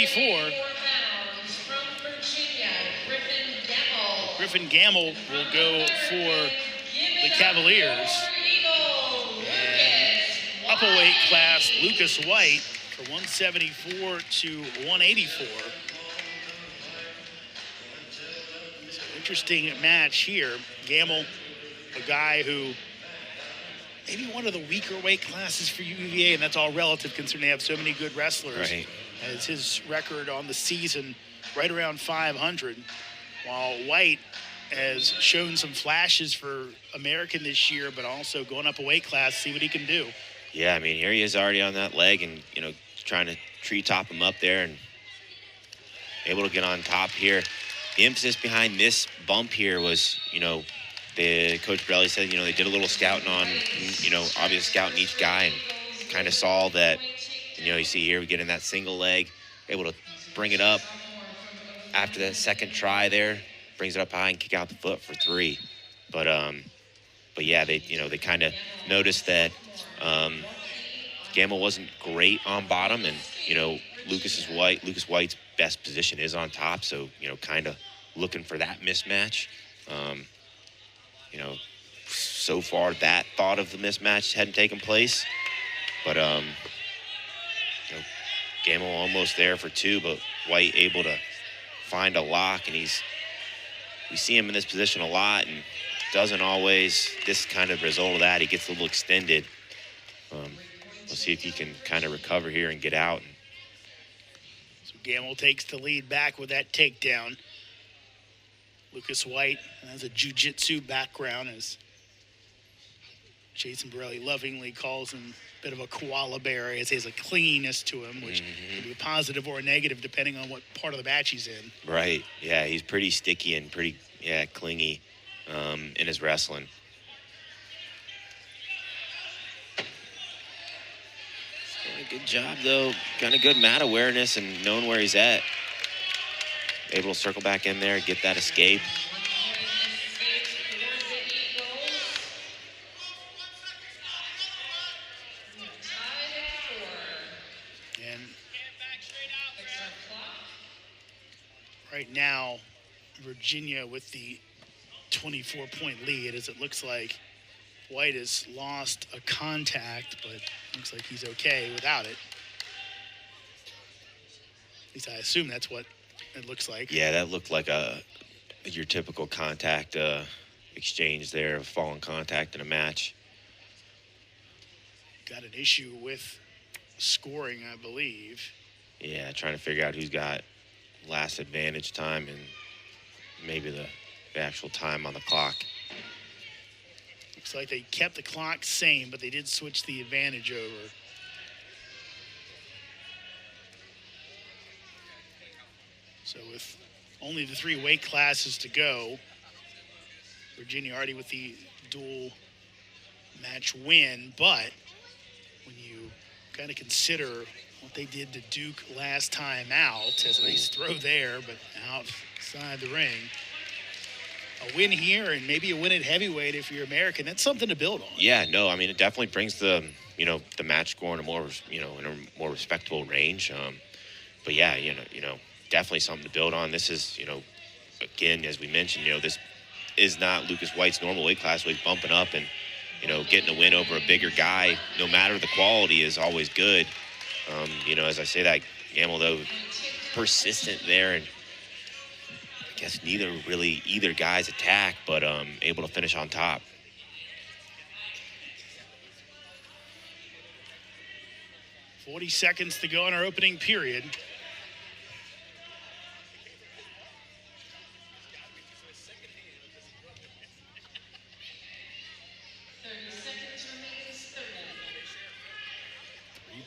4. Griffin Gammell will go for the Cavaliers. And up a weight class, Lucas White for 174 to 184. It's an interesting match here. Gammell, a guy who maybe one of the weaker weight classes for UVA, and that's all relative considering they have so many good wrestlers. Right. As his record on the season right around 500, while White has shown some flashes for American this year, but also going up a weight class, see what he can do. Yeah, I mean, here he is already on that leg and, trying to treetop him up there and able to get on top here. The emphasis behind this bump here was, the Coach Borelli said, they did a little scouting on, obviously scouting each guy and kind of saw that, you see here we get in that single leg, able to bring it up after that second try there, brings it up high and kick out the foot for 3. But yeah, they kind of noticed that Gammell wasn't great on bottom, and Lucas White's best position is on top, so kind of looking for that mismatch. So far that thought of the mismatch hadn't taken place, but Gammell almost there for 2, but White able to find a lock, and we see him in this position a lot, and doesn't always, this kind of result of that, he gets a little extended. We'll see if he can kind of recover here and get out. So Gammell takes the lead back with that takedown. Lucas White has a jiu-jitsu background, as Jason Borelli lovingly calls him a bit of a koala bear, as he has a clinginess to him, which can be a positive or a negative depending on what part of the match he's in. Right, yeah, he's pretty sticky and pretty, clingy in his wrestling. Good job, though. Kind of good mat awareness and knowing where he's at. Able to circle back in there, get that escape. And right now, Virginia with the 24-point lead, as it looks like White has lost a contact, but looks like he's okay without it. At least I assume that's what it looks like. Yeah, that looked like your typical contact exchange there, falling contact in a match. Got an issue with scoring, I believe. Yeah, trying to figure out who's got last advantage time and maybe the actual time on the clock. Looks like they kept the clock same, but they did switch the advantage over. So with only the 3 weight classes to go, Virginia already with the dual match win, but when you kind of consider what they did to Duke last time out, as a nice throw there, but outside the ring. A win here and maybe a win at heavyweight if you're American, that's something to build on. Yeah, no, I mean, it definitely brings the match score in a more, in a more respectable range. But yeah, definitely something to build on. This is, again, as we mentioned, this is not Lucas White's normal weight class. So he's bumping up and, getting a win over a bigger guy, no matter the quality, is always good. As I say that, Gammell, though, persistent there, and I guess either guy's attack, but able to finish on top. $40 seconds to go in our opening period.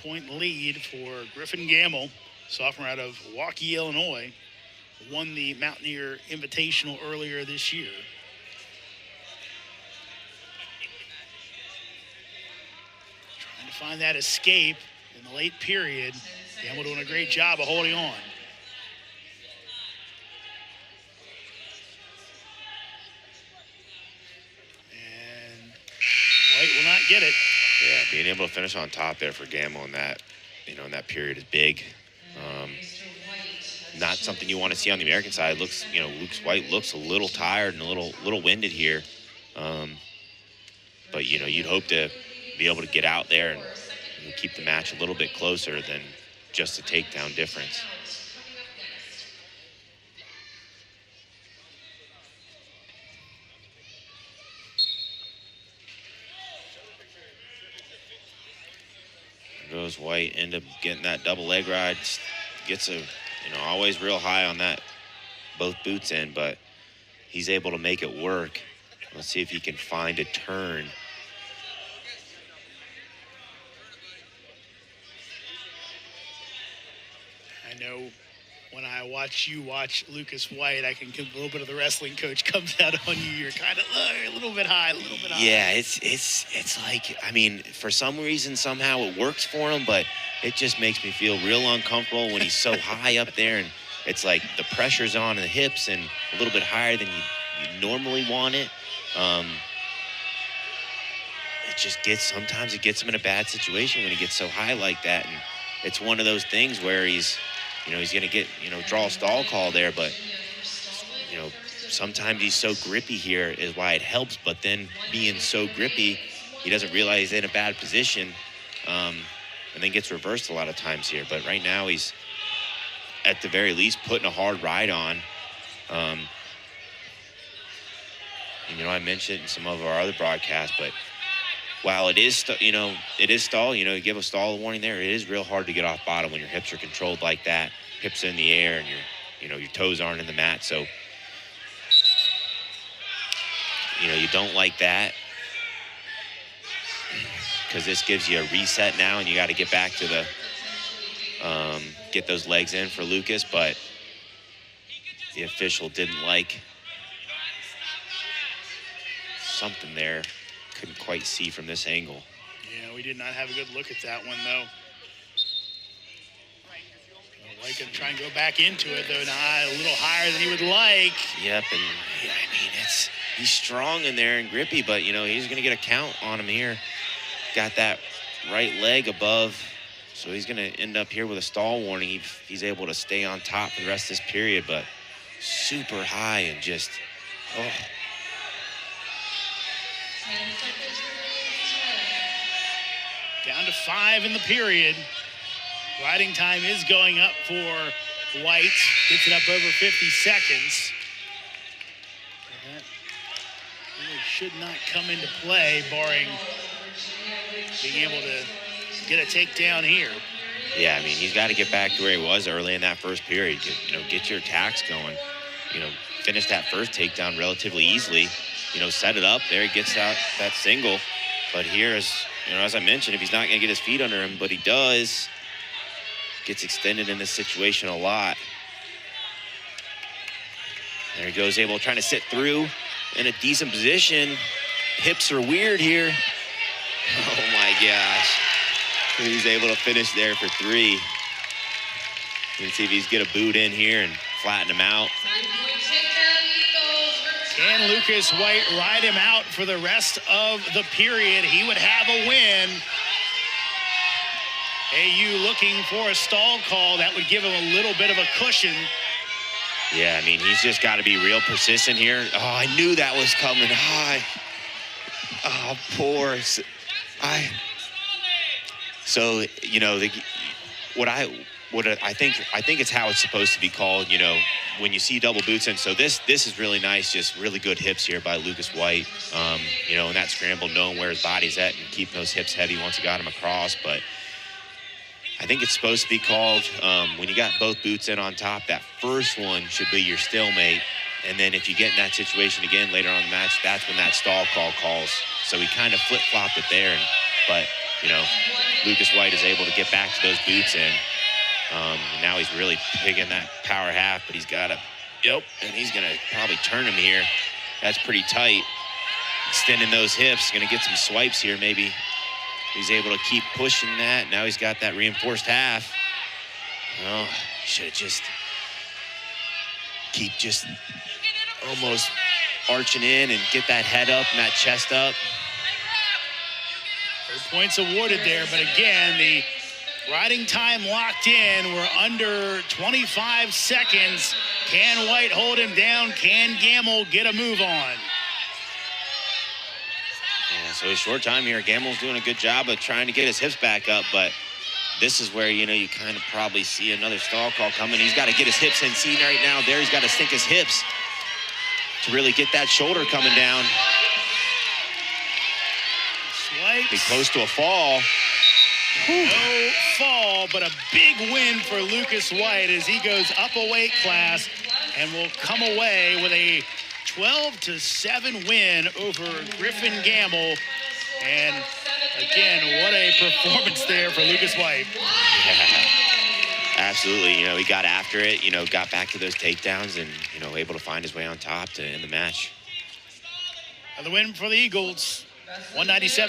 Point lead for Griffin Gammell, sophomore out of Waukee, Illinois. Won the Mountaineer Invitational earlier this year. Trying to find that escape in the late period. Gammell doing a great job of holding on. And White will not get it. Yeah, being able to finish on top there for Gammell in that, in that period is big. not something you want to see on the American side. Looks, Lucas White looks a little tired and a little winded here. But, you'd hope to be able to get out there and keep the match a little bit closer than just a takedown difference. There goes White, end up getting that double leg ride, gets always real high on that, both boots in, but he's able to make it work. Let's see if he can find a turn. I know when I watch you watch Lucas White, I can get a little bit of the wrestling coach comes out on you. You're kind of a little bit high, a little bit high. Yeah, it's like, I mean, for some reason, somehow it works for him, but it just makes me feel real uncomfortable when he's so high up there, and it's like the pressure's on the hips and a little bit higher than you normally want it. Sometimes it gets him in a bad situation when he gets so high like that, and it's one of those things where he's going to get, draw a stall call there, but, sometimes he's so grippy here is why it helps, but then being so grippy, he doesn't realize he's in a bad position, and then gets reversed a lot of times here. But right now he's, at the very least, putting a hard ride on. I mentioned in some of our other broadcasts, but while it is, stall, you give a stall warning there, it is real hard to get off bottom when your hips are controlled like that. Hips in the air and your toes aren't in the mat. So, you don't like that because this gives you a reset now and you got to get back to the, get those legs in for Lucas, but the official didn't like something there. Couldn't quite see from this angle. Yeah, we did not have a good look at that one, though. White going to try and go back into it, though, a little higher than he would like. Yep, and he's strong in there and grippy, but, he's going to get a count on him here. Got that right leg above, so he's going to end up here with a stall warning if he's able to stay on top for the rest of this period, but super high and just, Down to 5 in the period. Riding time is going up for White. Gets it up over 50 seconds. That really should not come into play, barring being able to get a takedown here. Yeah, he's got to get back to where he was early in that first period. Get your attacks going. Finish that first takedown relatively easily. Set it up. There he gets out that single. But here is, as I mentioned, if he's not going to get his feet under him, but he does, gets extended in this situation a lot. There he goes, trying to sit through in a decent position. Hips are weird here. Oh my gosh. He's able to finish there for 3. You can see if he's get a boot in here and flatten him out. Can Lucas White ride him out for the rest of the period? He would have a win. AU looking for a stall call. That would give him a little bit of a cushion. Yeah, he's just got to be real persistent here. Oh, I knew that was coming. Oh, poor. So, I think it's how it's supposed to be called, when you see double boots in. So this is really nice, just really good hips here by Lucas White. In that scramble, knowing where his body's at and keeping those hips heavy once he got him across. But I think it's supposed to be called, when you got both boots in on top, that first one should be your stalemate. And then if you get in that situation again later on in the match, that's when that stall call calls. So he kind of flip-flopped it there. But Lucas White is able to get back to those boots in. And now he's really picking that power half, but he's got and he's going to probably turn him here. That's pretty tight. Extending those hips, going to get some swipes here maybe. He's able to keep pushing that. Now he's got that reinforced half. Oh, should have just keep almost arching in and get that head up and that chest up. Those points awarded there, but again, the Riding time locked in. We're under 25 seconds. Can White hold him down? Can Gammell get a move on? Yeah, so a short time here. Gammell's doing a good job of trying to get his hips back up, but this is where, you kind of probably see another stall call coming. He's got to get his hips in. See right now there, he's got to sink his hips to really get that shoulder coming down. Swipes. Be close to a fall. No fall, but a big win for Lucas White as he goes up a weight class and will come away with a 12-7 win over Griffin Gammell. And again, what a performance there for Lucas White. Yeah, absolutely. He got after it, got back to those takedowns and, able to find his way on top to end the match. The win for the Eagles, 197.